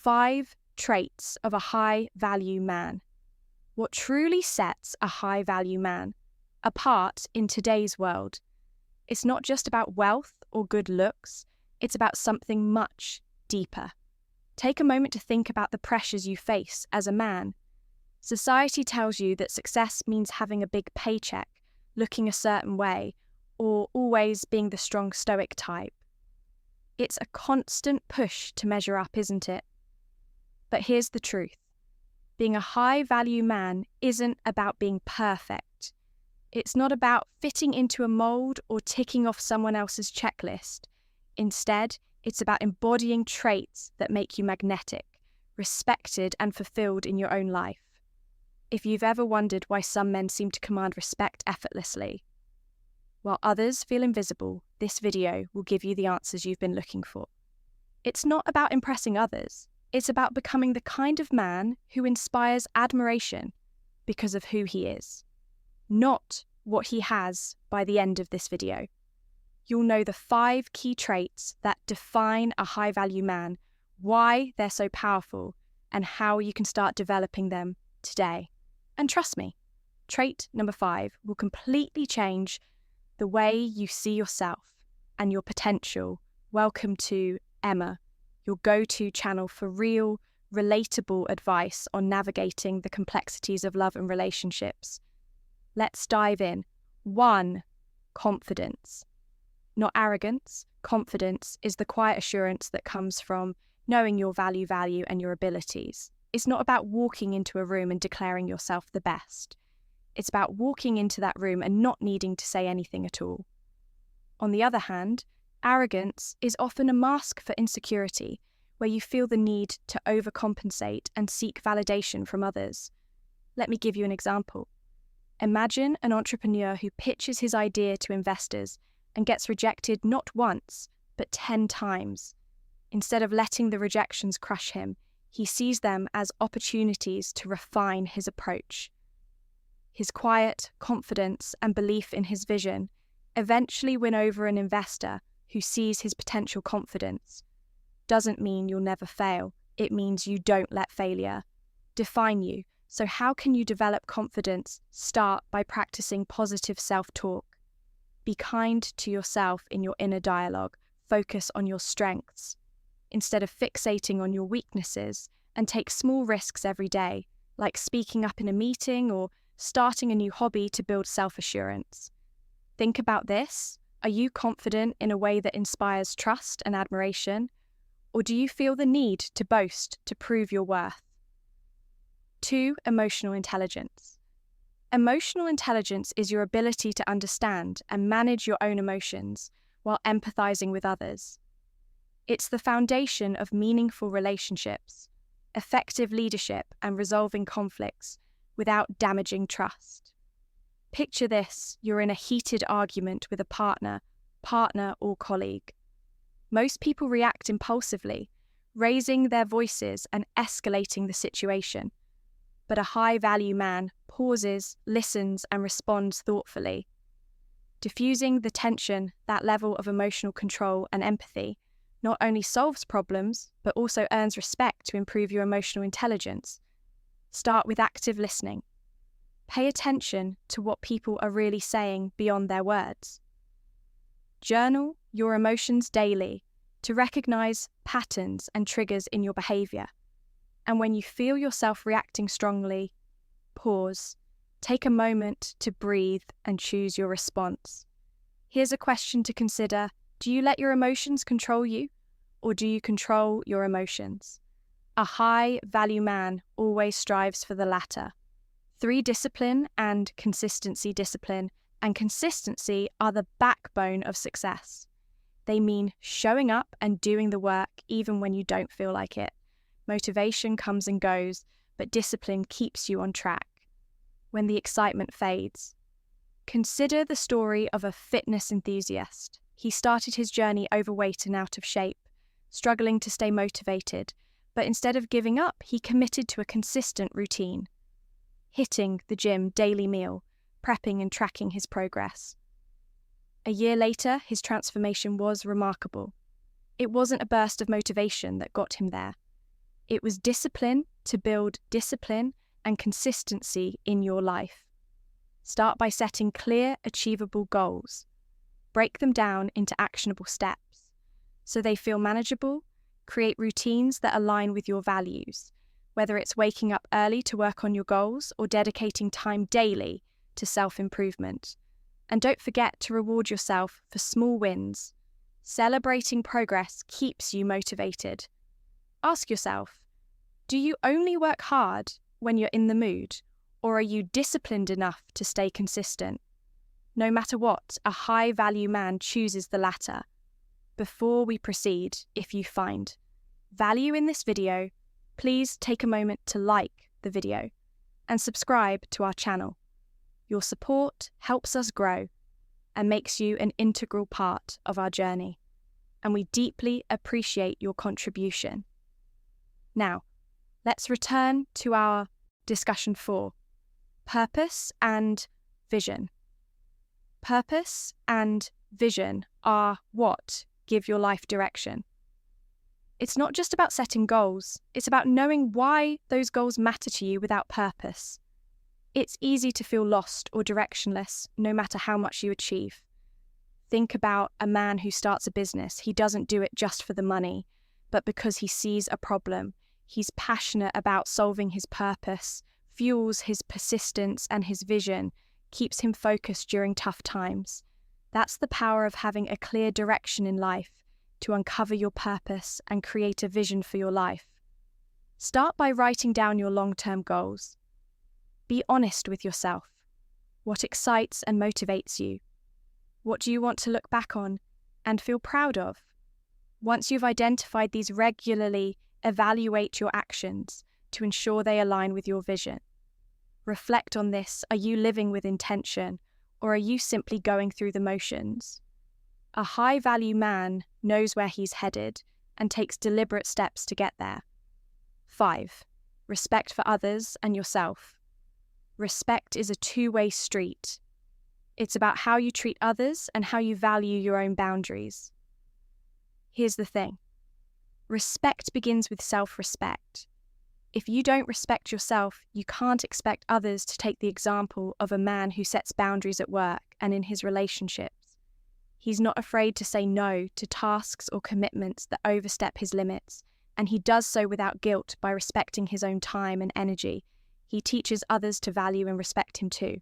5 traits of a high-value man. What truly sets a high-value man apart in today's world? It's not just about wealth or good looks, it's about something much deeper. Take a moment to think about the pressures you face as a man. Society tells you that success means having a big paycheck, looking a certain way, or always being the strong stoic type. It's a constant push to measure up, isn't it? But here's the truth. Being a high-value man isn't about being perfect. It's not about fitting into a mold or ticking off someone else's checklist. Instead, it's about embodying traits that make you magnetic, respected and fulfilled in your own life. If you've ever wondered why some men seem to command respect effortlessly, while others feel invisible, this video will give you the answers you've been looking for. It's not about impressing others. It's about becoming the kind of man who inspires admiration because of who he is, not what he has by the end of this video. You'll know the 5 key traits that define a high-value man, why they're so powerful, and how you can start developing them today. And trust me, trait number 5 will completely change the way you see yourself and your potential. Welcome to Emma, your go-to channel for real, relatable advice on navigating the complexities of love and relationships. Let's dive in. 1. Confidence. Not arrogance. Confidence is the quiet assurance that comes from knowing your value, and your abilities. It's not about walking into a room and declaring yourself the best. It's about walking into that room and not needing to say anything at all. On the other hand, arrogance is often a mask for insecurity, where you feel the need to overcompensate and seek validation from others. Let me give you an example. Imagine an entrepreneur who pitches his idea to investors and gets rejected not once, but 10 times. Instead of letting the rejections crush him, he sees them as opportunities to refine his approach. His quiet confidence and belief in his vision eventually win over an investor who sees his potential confidence. Doesn't mean you'll never fail. It means you don't let failure define you. So how can you develop confidence? Start by practicing positive self-talk. Be kind to yourself in your inner dialogue. Focus on your strengths instead of fixating on your weaknesses, and take small risks every day, like speaking up in a meeting or starting a new hobby to build self-assurance. Think about this. Are you confident in a way that inspires trust and admiration? Or do you feel the need to boast to prove your worth? 2. Emotional intelligence. Emotional intelligence is your ability to understand and manage your own emotions while empathizing with others. It's the foundation of meaningful relationships, effective leadership, and resolving conflicts without damaging trust. Picture this: you're in a heated argument with a partner or colleague. Most people react impulsively, raising their voices and escalating the situation. But a high-value man pauses, listens, and responds thoughtfully. Diffusing the tension, that level of emotional control and empathy, not only solves problems, but also earns respect to improve your emotional intelligence. Start with active listening. Pay attention to what people are really saying beyond their words. Journal your emotions daily to recognize patterns and triggers in your behavior. And when you feel yourself reacting strongly, pause. Take a moment to breathe and choose your response. Here's a question to consider. Do you let your emotions control you, or do you control your emotions? A high-value man always strives for the latter. 3. Discipline and consistency. Discipline and consistency are the backbone of success. They mean showing up and doing the work even when you don't feel like it. Motivation comes and goes, but discipline keeps you on track when the excitement fades. Consider the story of a fitness enthusiast. He started his journey overweight and out of shape, struggling to stay motivated, but instead of giving up, he committed to a consistent routine, hitting the gym daily meal, prepping and tracking his progress. A year later, his transformation was remarkable. It wasn't a burst of motivation that got him there. It was discipline to build discipline and consistency in your life. Start by setting clear, achievable goals. Break them down into actionable steps so they feel manageable. Create routines that align with your values, whether it's waking up early to work on your goals or dedicating time daily to self-improvement. And don't forget to reward yourself for small wins. Celebrating progress keeps you motivated. Ask yourself, do you only work hard when you're in the mood, or are you disciplined enough to stay consistent? No matter what, a high-value man chooses the latter. Before we proceed, if you find value in this video, please take a moment to like the video and subscribe to our channel. Your support helps us grow and makes you an integral part of our journey, and we deeply appreciate your contribution. Now, let's return to our discussion 4, purpose and vision. Purpose and vision are what give your life direction. It's not just about setting goals, it's about knowing why those goals matter to you without purpose. It's easy to feel lost or directionless, no matter how much you achieve. Think about a man who starts a business. He doesn't do it just for the money, but because he sees a problem. He's passionate about solving his purpose, fuels his persistence and his vision, keeps him focused during tough times. That's the power of having a clear direction in life to uncover your purpose and create a vision for your life. Start by writing down your long-term goals. Be honest with yourself. What excites and motivates you? What do you want to look back on and feel proud of? Once you've identified these, regularly evaluate your actions to ensure they align with your vision. Reflect on this. Are you living with intention, or are you simply going through the motions? A high-value man knows where he's headed and takes deliberate steps to get there. 5. Respect for others and yourself. Respect is a two-way street. It's about how you treat others and how you value your own boundaries. Here's the thing. Respect begins with self-respect. If you don't respect yourself, you can't expect others to take the example of a man who sets boundaries at work and in his relationships. He's not afraid to say no to tasks or commitments that overstep his limits, and he does so without guilt by respecting his own time and energy. He teaches others to value and respect him too.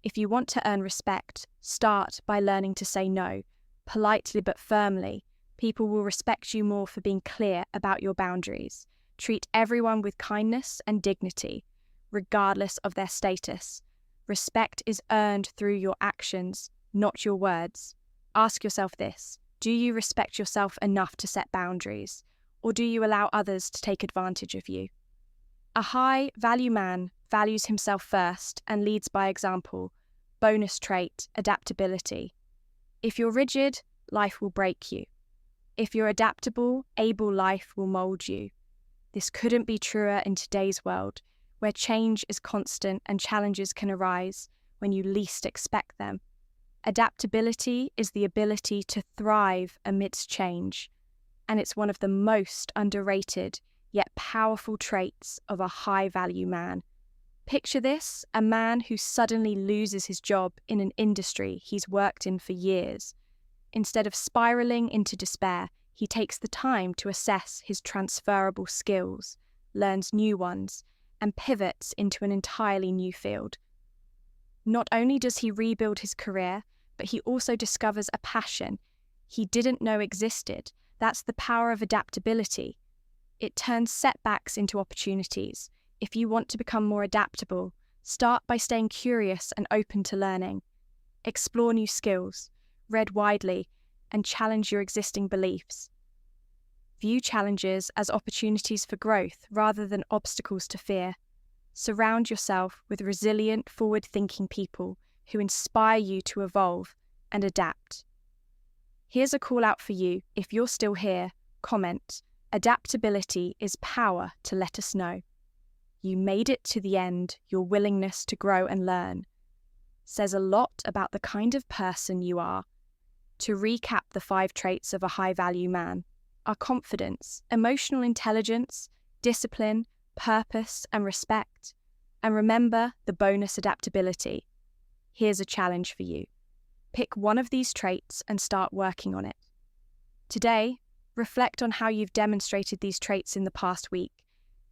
If you want to earn respect, start by learning to say no, politely but firmly. People will respect you more for being clear about your boundaries. Treat everyone with kindness and dignity, regardless of their status. Respect is earned through your actions, not your words. Ask yourself this: do you respect yourself enough to set boundaries, or do you allow others to take advantage of you? A high-value man values himself first and leads by example. Bonus trait, adaptability. If you're rigid, life will break you. If you're adaptable, able life will mold you. This couldn't be truer in today's world, where change is constant and challenges can arise when you least expect them. Adaptability is the ability to thrive amidst change, and it's one of the most underrated yet powerful traits of a high-value man. Picture this: a man who suddenly loses his job in an industry he's worked in for years. Instead of spiraling into despair, he takes the time to assess his transferable skills, learns new ones, and pivots into an entirely new field. Not only does he rebuild his career, but he also discovers a passion he didn't know existed. That's the power of adaptability. It turns setbacks into opportunities. If you want to become more adaptable, start by staying curious and open to learning. Explore new skills, read widely, and challenge your existing beliefs. View challenges as opportunities for growth rather than obstacles to fear. Surround yourself with resilient, forward-thinking people who inspire you to evolve and adapt. Here's a call out for you. If you're still here, comment. Adaptability is power to let us know. You made it to the end. Your willingness to grow and learn says a lot about the kind of person you are. To recap the 5 traits of a high-value man are confidence, emotional intelligence, discipline, purpose, and respect. And remember the bonus adaptability. Here's a challenge for you. Pick one of these traits and start working on it. Today, reflect on how you've demonstrated these traits in the past week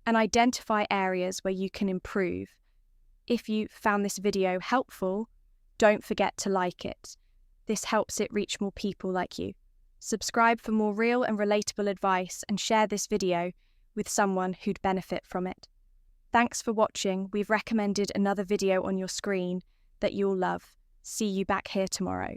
and identify areas where you can improve. If you found this video helpful, don't forget to like it. This helps it reach more people like you. Subscribe for more real and relatable advice and share this video with someone who'd benefit from it. Thanks for watching. We've recommended another video on your screen that you'll love. See you back here tomorrow.